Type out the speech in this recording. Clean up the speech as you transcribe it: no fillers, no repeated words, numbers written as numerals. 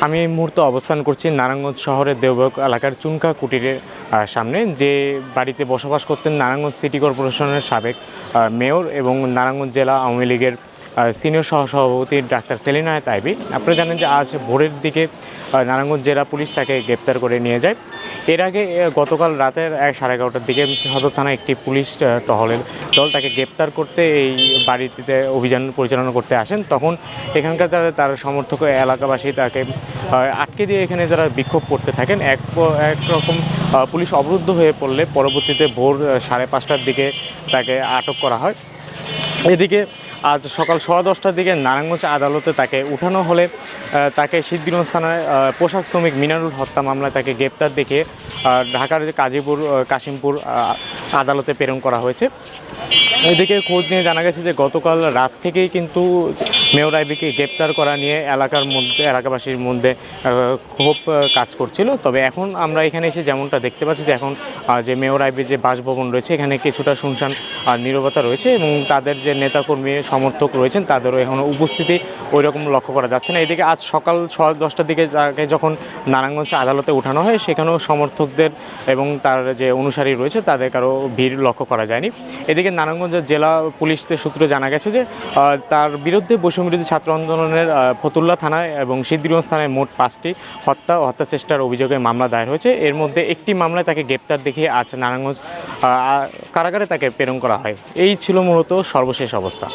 আমি এই মুহূর্তে অবস্থান করছি নারায়ণগঞ্জ শহরের দেওবক এলাকার চুনকা কুটিরের সামনে, যে বাড়িতে বসবাস করতেন নারায়ণগঞ্জ সিটি কর্পোরেশনের সাবেক মেয়র এবং নারায়ণগঞ্জ জেলা আওয়ামী লীগের সিনিয়র সহসভাপতি ডাক্তার সেলিনা তাইবি। আপনারা জানেন যে আজ ভোরের দিকে নারায়ণগঞ্জ জেলা পুলিশ তাকে গ্রেপ্তার করে নিয়ে যায়। এর আগে গতকাল রাতের 11:30টার দিকে সদর থানায় একটি পুলিশ টহলের দল তাকে গ্রেপ্তার করতে এই বাড়িটিতে অভিযান পরিচালনা করতে আসেন। তখন এখানকার যারা তার সমর্থক এলাকাবাসী তাকে আটকে দিয়ে এখানে যারা বিক্ষোভ করতে থাকেন, একরকম পুলিশ অবরুদ্ধ হয়ে পড়লে পরবর্তীতে ভোর 5:30টার দিকে তাকে আটক করা হয়। এদিকে আজ সকাল 10:15টার দিকে নারায়ণগঞ্জ আদালতে তাকে উঠানো হলে তাকে সিদ্ধিরগঞ্জ থানায় পোশাক শ্রমিক মিনারুল হত্যা মামলায় তাকে গ্রেপ্তার দেখিয়ে ঢাকার কাশিমপুর আদালতে প্রেরণ করা হয়েছে। এদিকে খোঁজ নিয়ে জানা গেছে যে গতকাল রাত থেকেই কিন্তু মেয়র আইবিকে গ্রেপ্তার করা নিয়ে এলাকাবাসীর মধ্যে ক্ষোভ কাজ করছিল। তবে এখন আমরা এখানে এসে যেমনটা দেখতে পাচ্ছি যে এখন যে মেয়র আইবির যে বাসভবন রয়েছে এখানে কিছুটা শুনশান নীরবতা রয়েছে এবং তাদের যে নেতাকর্মী সমর্থক রয়েছেন তাদেরও এখনও উপস্থিতি ওই রকম লক্ষ্য করা যাচ্ছে না। এদিকে আজ সকাল 10:30টার দিকে তাকে যখন নারায়ণগঞ্জ আদালতে উঠানো হয় সেখানেও সমর্থকদের এবং তার যে অনুসারী রয়েছে তাদের কারো ভিড় লক্ষ্য করা যায়নি। এদিকে নারায়ণগঞ্জ জেলা পুলিশের সূত্রে জানা গেছে যে তার বিরুদ্ধে বৈষম্যবিরোধী ছাত্র আন্দোলনের ফতুল্লা থানায় এবং সিদ্ধিরগঞ্জ থানায় মোট 5টি হত্যা চেষ্টার অভিযোগে মামলা দায়ের হয়েছে। এর মধ্যে একটি মামলায় তাকে গ্রেপ্তার দেখিয়ে আজ নারায়ণগঞ্জ কারাগারে তাকে প্রেরণ করা হয়। এই ছিল মূলত সর্বশেষ অবস্থা।